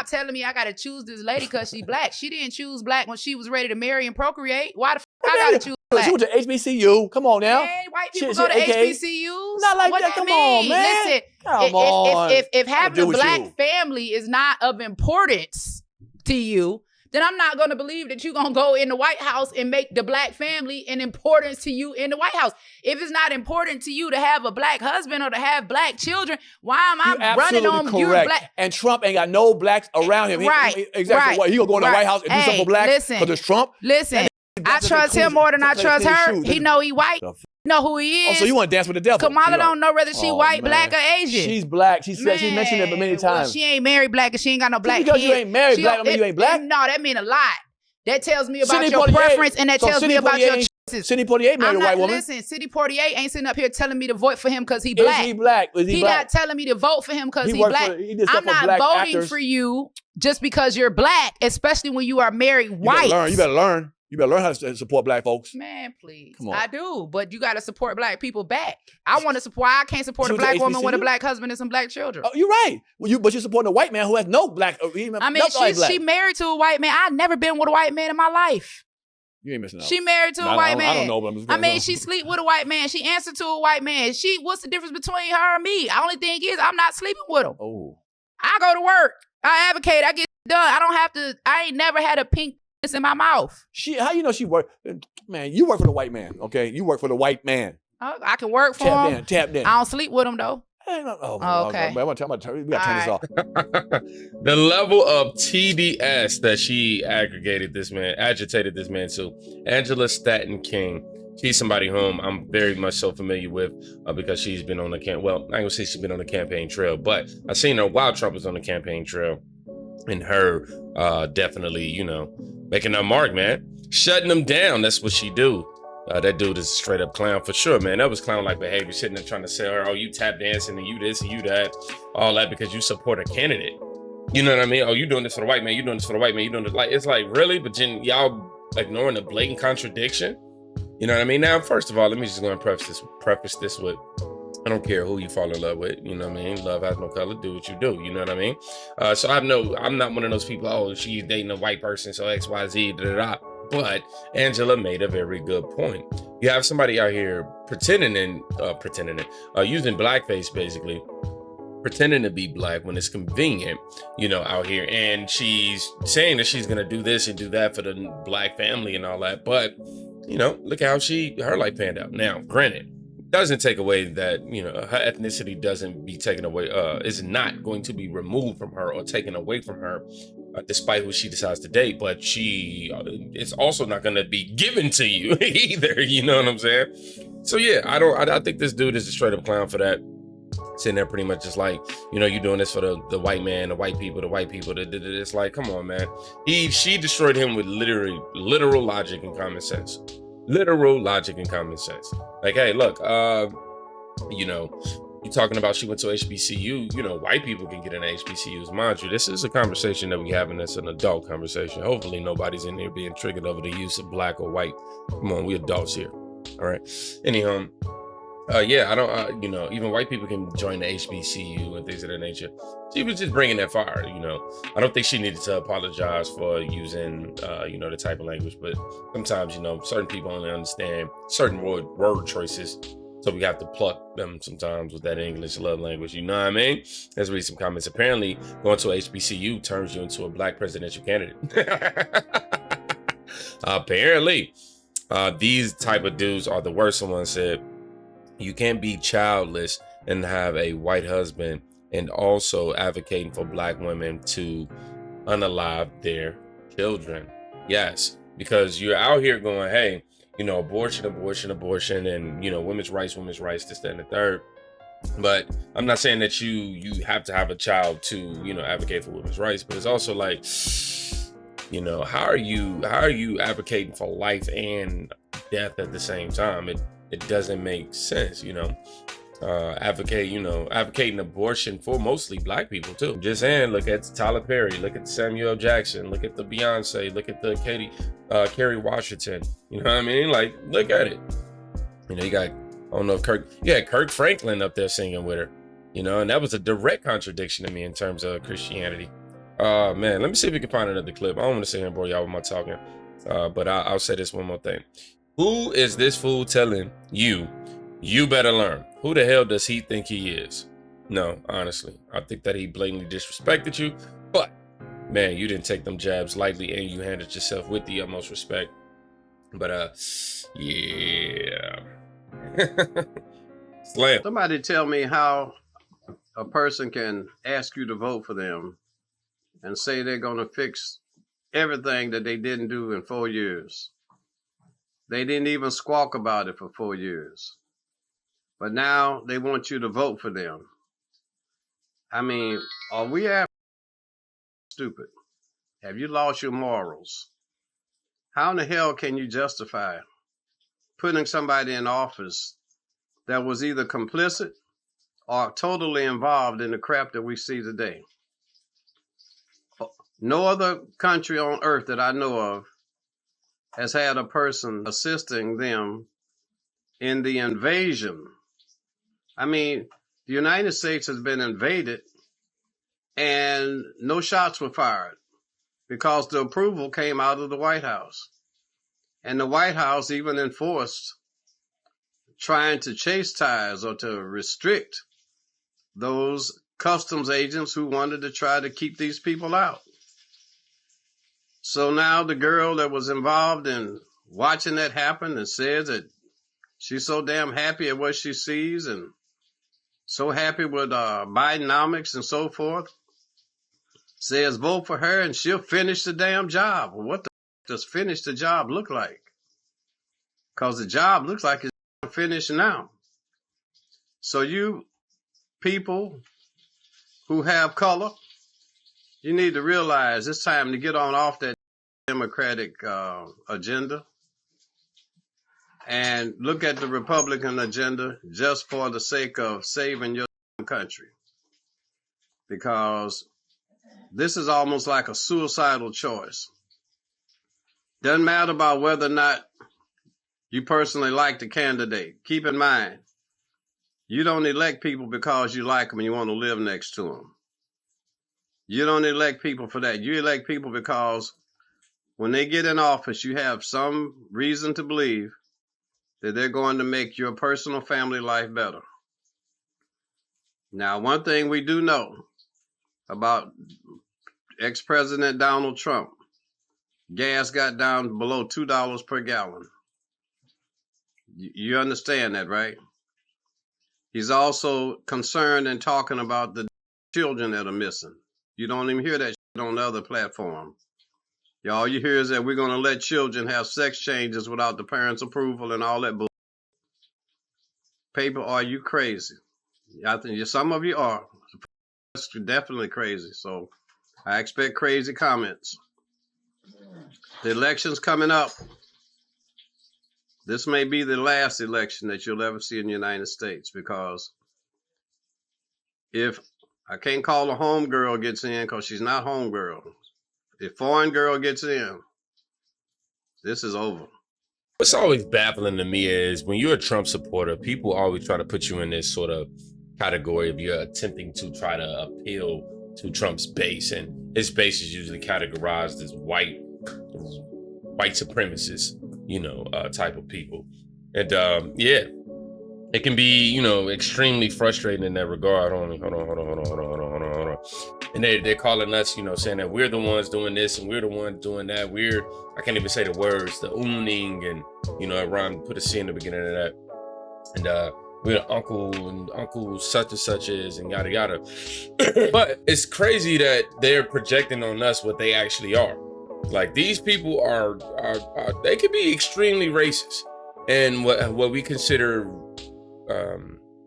telling me I got to choose this lady because she black. She didn't choose black when she was ready to marry and procreate. Why the fuck I got to choose black? She went to HBCU. Come on now. Hey, white people go to HBCUs. Not like that. Come on, man. Listen, come on. If having a black family is not of importance to you, then I'm not going to believe that you're going to go in the White House and make the black family an importance to you in the White House. If it's not important to you to have a black husband or to have black children, why am I running on you black? And Trump ain't got no blacks around him. Right. Exactly. What? He going to go in the White House and do something for blacks? Because it's Trump? Listen, I trust him more than I trust her. He know he white. Know who he is. Oh, so you want to dance with the devil? Kamala don't know whether she white, black, or Asian. She's black. She said she mentioned it many times. Well, she ain't married black and she ain't got no black because you ain't married black, don't mean you ain't black. No, that mean a lot. That tells me about your preference and that tells me about your choices. Sidney Poitier married a white woman. Listen, Sidney Poitier ain't sitting up here telling me to vote for him because he black. Is he black? He not telling me to vote for him because he black. I'm not voting for you just because you're black, especially when you are married white. You better learn. You better learn how to support black folks. Man, please. Come on. I do, but you got to support black people back. I want to support. I can't support a black woman with a black husband and some black children. Oh, you're right. Well, but you're supporting a white man who has no black. I mean, she married to a white man. I've never been with a white man in my life. You ain't missing out. She married to a white man. I don't know, but I'm just going on. She sleep with a white man. She answered to a white man. What's the difference between her and me? The only thing is I'm not sleeping with him. Oh. I go to work. I advocate. I get done. I don't have to. I ain't never had a pink in my mouth. How you know she work? Man, you work for the white man, okay? You work for the white man. I can work for him. Tap in. I don't sleep with him though. Okay. We got to turn this off. The level of TDS that she agitated this man to. Angela Stanton King. She's somebody whom I'm very much so familiar with because she's been on the I ain't gonna say she's been on the campaign trail, but I seen her while Trump was on the campaign trail. And her definitely, making her mark, man. Shutting them down. That's what she do. That dude is a straight up clown for sure, man. That was clown-like behavior, sitting there trying to sell her, oh, you tap dancing and you this and you that. All that because you support a candidate. You know what I mean? Oh, you doing this for the white man. You doing this for the white man. You doing this. It's like, really? But then y'all ignoring the blatant contradiction? You know what I mean? Now, first of all, let me just go and preface this with, I don't care who you fall in love with, you know what I mean? Love has no color, do what you do, you know what I mean? So I'm not one of those people, oh, she's dating a white person, so X, Y, Z, da-da-da. But Angela made a very good point. You have somebody out here using blackface, basically, pretending to be black when it's convenient, out here. And she's saying that she's going to do this and do that for the black family and all that. But, look how her life panned out. Now, granted, doesn't take away that, her ethnicity doesn't be taken away, is not going to be removed from her or taken away from her, despite who she decides to date. But it's also not going to be given to you either. You know what I'm saying? So yeah, I think this dude is a straight up clown for that. Sitting there pretty much just like, you doing this for the white man, the white people. It's like, come on, man. She destroyed him with literal logic and common sense. Literal logic and common sense. Like, hey, look, you talking about she went to HBCU, white people can get in HBCUs. Mind you, this is a conversation that we having that's an adult conversation. Hopefully nobody's in there being triggered over the use of black or white. Come on, we adults here. All right. Anyhow, I don't, even white people can join the HBCU and things of that nature. She was just bringing that fire, I don't think she needed to apologize for using, the type of language, but sometimes, certain people only understand certain word choices. So we have to pluck them sometimes with that English love language. You know what I mean? Let's read some comments. Apparently, going to a HBCU turns you into a black presidential candidate. Apparently, these type of dudes are the worst. Someone said, you can't be childless and have a white husband and also advocating for black women to unalive their children. Yes, because you're out here going, hey, abortion, and, women's rights, this, that, and the third. But I'm not saying that you have to have a child to, advocate for women's rights, but it's also like, how are you advocating for life and death at the same time? It doesn't make sense, advocating abortion for mostly black people too. Just saying, look at Tyler Perry, look at Samuel Jackson, look at the Beyonce, look at the Kerry Washington. You know what I mean? Like, look at it. You got, I don't know if Kirk Franklin up there singing with her, and that was a direct contradiction to me in terms of Christianity. Man, let me see if we can find another clip. I don't want to sit here and bore y'all with my talking. But I'll say this one more thing. Who is this fool telling you better learn? Who the hell does he think he is? No, honestly, I think that he blatantly disrespected you. But man, you didn't take them jabs lightly, and you handled yourself with the utmost respect. But yeah. Slam. Somebody tell me how a person can ask you to vote for them and say they're going to fix everything that they didn't do in 4 years. They didn't even squawk about it for 4 years. But now they want you to vote for them. I mean, are we stupid? Have you lost your morals? How in the hell can you justify putting somebody in office that was either complicit or totally involved in the crap that we see today? No other country on earth that I know of has had a person assisting them in the invasion. I mean, the United States has been invaded and no shots were fired because the approval came out of the White House. And the White House even enforced trying to chastise or to restrict those customs agents who wanted to try to keep these people out. So now the girl that was involved in watching that happen and says that she's so damn happy at what she sees and so happy with Bidenomics and so forth, says vote for her and she'll finish the damn job. Well, what the does finish the job look like? Because the job looks like it's finished now. So you people who have color, you need to realize it's time to get on off that Democratic agenda and look at the Republican agenda just for the sake of saving your country. Because this is almost like a suicidal choice. Doesn't matter about whether or not you personally like the candidate. Keep in mind, you don't elect people because you like them and you want to live next to them. You don't elect people for that. You elect people because when they get in office, you have some reason to believe that they're going to make your personal family life better. Now, one thing we do know about ex-President Donald Trump, gas got down below $2 per gallon. You understand that, right? He's also concerned and talking about the children that are missing. You don't even hear that shit on the other platform. All you hear is that we're going to let children have sex changes without the parents' approval and all that bull. Paper, are you crazy? I think some of you are. That's definitely crazy. So I expect crazy comments. The election's coming up. This may be the last election that you'll ever see in the United States, because if I can't call a home girl gets in because she's not home girl. If foreign girl gets in, this is over. What's always baffling to me is when you're a Trump supporter, people always try to put you in this sort of category of you're attempting to try to appeal to Trump's base, and his base is usually categorized as white supremacists, type of people. And yeah, it can be, extremely frustrating in that regard. Hold on. And they're calling us, saying that we're the ones doing this and we're the ones doing that. I can't even say the words, the ooning, and, Ron put a C in the beginning of that. And we're the uncle such and such is, and yada, yada. But it's crazy that they're projecting on us what they actually are. Like, these people are they could be extremely racist. And what we consider,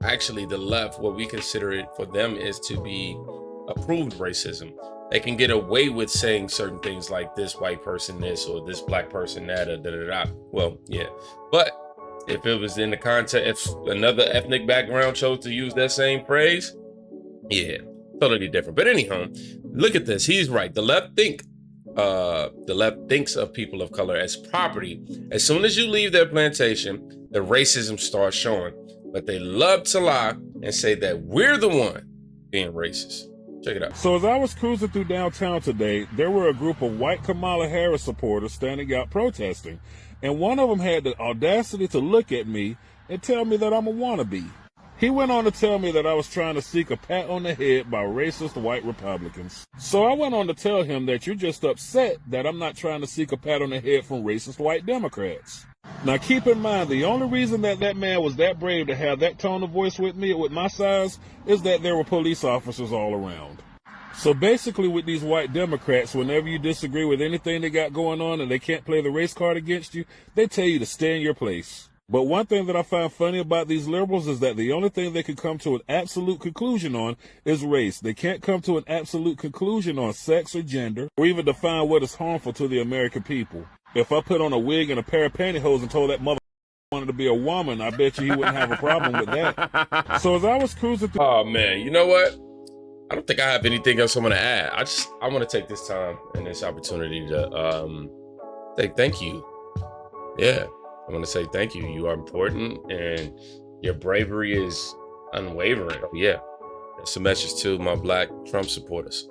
actually the left, what we consider it for them is to be approved racism. They can get away with saying certain things like this white person this or this black person that or da-da-da. Well, yeah. But if it was in the context, if another ethnic background chose to use that same phrase, yeah, totally different. But anyhow, look at this. He's right. The left thinks of people of color as property. As soon as you leave their plantation, the racism starts showing. But they love to lie and say that we're the one being racist. Check it out. So as I was cruising through downtown today, there were a group of white Kamala Harris supporters standing out protesting, and one of them had the audacity to look at me and tell me that I'm a wannabe. He went on to tell me that I was trying to seek a pat on the head by racist white Republicans. So I went on to tell him that you're just upset that I'm not trying to seek a pat on the head from racist white Democrats. Now keep in mind, the only reason that that man was that brave to have that tone of voice with me with my size is that there were police officers all around. So basically with these white Democrats, whenever you disagree with anything they got going on and they can't play the race card against you, they tell you to stay in your place. But one thing that I find funny about these liberals is that the only thing they can come to an absolute conclusion on is race. They can't come to an absolute conclusion on sex or gender, or even define what is harmful to the American people. If I put on a wig and a pair of pantyhose and told that mother wanted to be a woman, I bet you he wouldn't have a problem with that. So as I was cruising through... Oh man, you know what? I don't think I have anything else I want to add. I want to take this time and this opportunity to say thank you. Yeah. I want to say thank you. You are important and your bravery is unwavering. Yeah. That's a message to my Black Trump supporters.